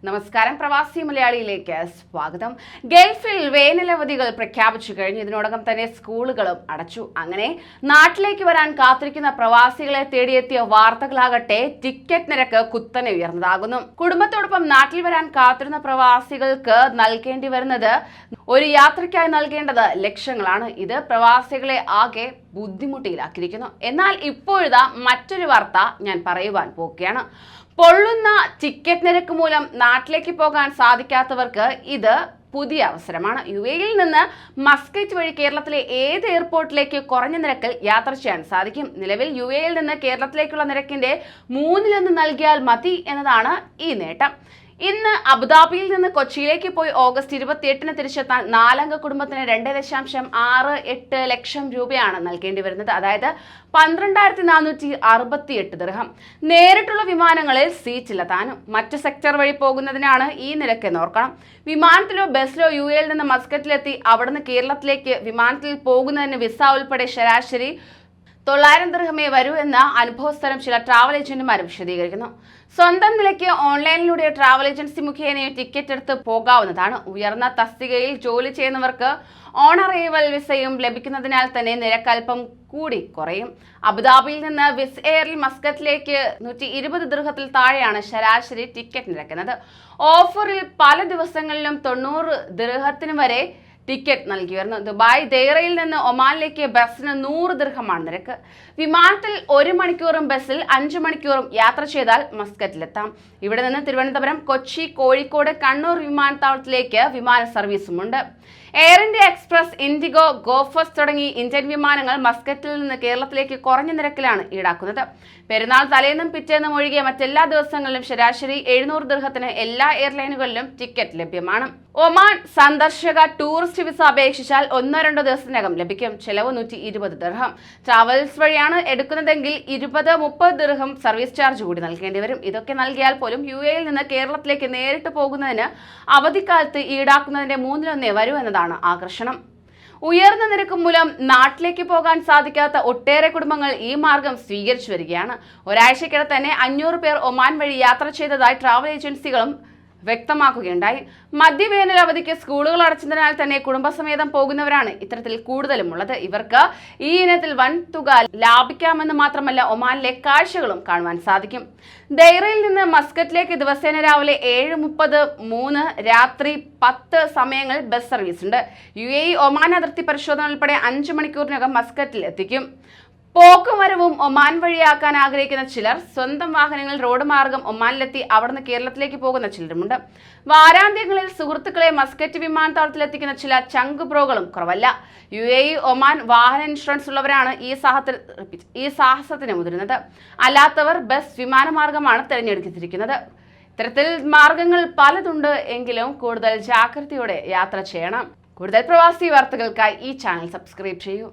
നമസ്കാരം, പ്രവാസി മലയാളിയിലേക്ക് സ്വാഗതം. ഗൾഫിൽ വേനലവധികൾ പ്രഖ്യാപിച്ചു കഴിഞ്ഞു. ഇതിനോടകം തന്നെ സ്കൂളുകളും അടച്ചു. അങ്ങനെ നാട്ടിലേക്ക് വരാൻ കാത്തിരിക്കുന്ന പ്രവാസികളെ തേടിയെത്തിയ വാർത്തകളാകട്ടെ ടിക്കറ്റ് നിരക്ക് കുത്തനെ ഉയർന്നതാകുന്നു. കുടുംബത്തോടൊപ്പം നാട്ടിൽ വരാൻ കാത്തിരുന്ന പ്രവാസികൾക്ക് നൽകേണ്ടി വരുന്നത് ഒരു യാത്രയ്ക്കായി നൽകേണ്ടത് ലക്ഷങ്ങളാണ്. ഇത് പ്രവാസികളെ ആകെ ബുദ്ധിമുട്ടിലാക്കിയിരിക്കുന്നു. എന്നാൽ ഇപ്പോഴിതാ മറ്റൊരു വാർത്ത ഞാൻ പറയുവാൻ പോവുകയാണ്. പൊള്ളുന്ന ടിക്കറ്റ് നിരക്ക് മൂലം നാട്ടിലേക്ക് പോകാൻ സാധിക്കാത്തവർക്ക് ഇത് പുതിയ അവസരമാണ്. UAE-യിൽ നിന്ന് മസ്കറ്റ് വഴി കേരളത്തിലെ ഏത് എയർപോർട്ടിലേക്ക് കുറഞ്ഞ നിരക്കിൽ യാത്ര ചെയ്യാൻ സാധിക്കും. നിലവിൽ UAE-യിൽ നിന്ന് കേരളത്തിലേക്കുള്ള നിരക്കിന്റെ 1/3 നൽകിയാൽ മതി എന്നതാണ് ഈ നേട്ടം. ഇന്ന് അബുദാബിയിൽ നിന്ന് കൊച്ചിയിലേക്ക് പോയി ഓഗസ്റ്റ് 28-ന് തിരിച്ചെത്താൻ 4-അംഗ കുടുംബത്തിന് 2.68 ലക്ഷം രൂപയാണ് നൽകേണ്ടി വരുന്നത്. അതായത് 12,468 ദിർഹം. നേരിട്ടുള്ള വിമാനങ്ങളിൽ സീറ്റില്ല താനും. മറ്റ് സെക്ടർ വഴി പോകുന്നതിനാണ് ഈ നിരക്ക് ഓർക്കണം. വിമാനത്തിലോ ബസ്സിലോ UAE-യിൽ നിന്ന് മസ്കറ്റിലെത്തി അവിടുന്ന് കേരളത്തിലേക്ക് വിമാനത്തിൽ പോകുന്നതിന് വിസ ഉൾപ്പെടെ ശരാശരി 900 ദിർഹമേ വരൂ എന്ന് അനുഭവസ്ഥരും ചില ട്രാവൽ ഏജന്റുമാരും വിശദീകരിക്കുന്നു. സ്വന്തം നിലയ്ക്ക് ഓൺലൈനിലൂടെ ട്രാവൽ ഏജൻസി മുഖേന ടിക്കറ്റ് എടുത്ത് പോകാവുന്നതാണ്. ഉയർന്ന തസ്തികയിൽ ജോലി ചെയ്യുന്നവർക്ക് ഓൺ അറൈവൽ വിസയും ലഭിക്കുന്നതിനാൽ തന്നെ നിരക്ക് അല്പം കൂടി കുറയും. അബുദാബിയിൽ നിന്ന് വിസ് എയറിൽ മസ്കറ്റിലേക്ക് 120 ദിർഹത്തിൽ താഴെയാണ് ശരാശരി ടിക്കറ്റ് നിരക്കുന്നത്. ഓഫറിൽ പല ദിവസങ്ങളിലും 90 ദിർഹത്തിന് വരെ ടിക്കറ്റ് നൽകി വരുന്നു. ദുബായ് ദൈറയിൽ നിന്ന് ഒമാനിലേക്ക് ബസ്സിന് 100 ദിർഹമാണ് നിരക്ക്. വിമാനത്തിൽ 1 മണിക്കൂറും ബസ്സിൽ 5 മണിക്കൂറും യാത്ര ചെയ്താൽ മസ്കറ്റിലെത്താം. ഇവിടെ നിന്ന് തിരുവനന്തപുരം, കൊച്ചി, കോഴിക്കോട്, കണ്ണൂർ വിമാനത്താവളത്തിലേക്ക് വിമാന സർവീസുമുണ്ട്. എയർ ഇന്ത്യ എക്സ്പ്രസ്, ഇൻഡിഗോ, ഗോഫസ് തുടങ്ങി ഇന്ത്യൻ വിമാനങ്ങൾ മസ്കറ്റിൽ നിന്ന് കേരളത്തിലേക്ക് കുറഞ്ഞ നിരക്കിലാണ് ഈടാക്കുന്നത്. പെരുന്നാൾ തലേന്നും പിറ്റേന്നും ഒഴികെ മറ്റെല്ലാ ദിവസങ്ങളിലും ശരാശരി 700 ദിർഹത്തിന് എല്ലാ എയർലൈനുകളിലും ടിക്കറ്റ് ലഭ്യമാണ്. ഒമാൻ സന്ദർശക ടൂറിസ്റ്റ് വിസ അപേക്ഷിച്ചാൽ 1-2 ദിവസത്തിനകം ലഭിക്കും. ചെലവ് 120 ദിർഹം. ട്രാവൽസ് വഴിയാണ് എടുക്കുന്നതെങ്കിൽ 20-30 ദിർഹം സർവീസ് ചാർജ് കൂടി നൽകേണ്ടി വരും. ഇതൊക്കെ നൽകിയാൽ പോലും UAE-യിൽ നിന്ന് കേരളത്തിലേക്ക് നേരിട്ട് പോകുന്നതിന് അവധിക്കാലത്ത് ഈടാക്കുന്നതിന്റെ 1/3 വരൂ എന്നതാണ് ആകർഷണം. ഉയർന്ന നിരക്ക് മൂലം നാട്ടിലേക്ക് പോകാൻ സാധിക്കാത്ത ഒട്ടേറെ കുടുംബങ്ങൾ ഈ മാർഗം സ്വീകരിച്ചു വരികയാണ്. ഒരാഴ്ചക്കിടെ തന്നെ 500 പേർ ഒമാൻ വഴി യാത്ര ചെയ്തതായി ട്രാവൽ ഏജൻസികളും വ്യക്തമാക്കുകയുണ്ടായി. മധ്യവേനൽ അവധിക്ക് സ്കൂളുകൾ അടച്ചതിനാൽ തന്നെ കുടുംബസമേതം പോകുന്നവരാണ് ഇത്തരത്തിൽ കൂടുതലും ഉള്ളത്. ഇവർക്ക് ഈ ഇനത്തിൽ വൻ തുക ലാഭിക്കാമെന്ന് മാത്രമല്ല ഒമാനിലെ കാഴ്ചകളും കാണുവാൻ സാധിക്കും. ദൈറയിൽ നിന്ന് മസ്കറ്റിലേക്ക് ദിവസേന രാവിലെ 7:30, 3, രാത്രി 10 സമയങ്ങളിൽ ബസ് സർവീസ് ഉണ്ട്. UAE ഒമാൻ അതിർത്തി പരിശോധന ഉൾപ്പെടെ 5 മണിക്കൂറിനകം മസ്കറ്റിൽ എത്തിക്കും. പോക്കും വരവും ഒമാൻ വഴിയാക്കാൻ ആഗ്രഹിക്കുന്ന ചിലർ സ്വന്തം വാഹനങ്ങൾ റോഡ് മാർഗം ഒമാനിലെത്തി അവിടുന്ന് കേരളത്തിലേക്ക് പോകുന്ന ചിലരുമുണ്ട്. വാരാന്ത്യങ്ങളിൽ സുഹൃത്തുക്കളെ മസ്കറ്റ് വിമാനത്താവളത്തിലെത്തിക്കുന്ന ചില ചങ്ക് ബ്രോകളും കുറവല്ല. UAE ഒമാൻ വാഹന ഇൻഷുറൻസ് ഉള്ളവരാണ് ഈ സാഹസത്തിന് മുതിരുന്നത്. അല്ലാത്തവർ ബസ് വിമാനമാർഗമാണ് തിരഞ്ഞെടുത്തിരിക്കുന്നത്. ഇത്തരത്തിൽ മാർഗങ്ങൾ പലതുണ്ട് എങ്കിലും കൂടുതൽ ജാഗ്രതയോടെ യാത്ര ചെയ്യണം. കൂടുതൽ പ്രവാസി വാർത്തകൾക്കായി ഈ ചാനൽ സബ്സ്ക്രൈബ് ചെയ്യൂ.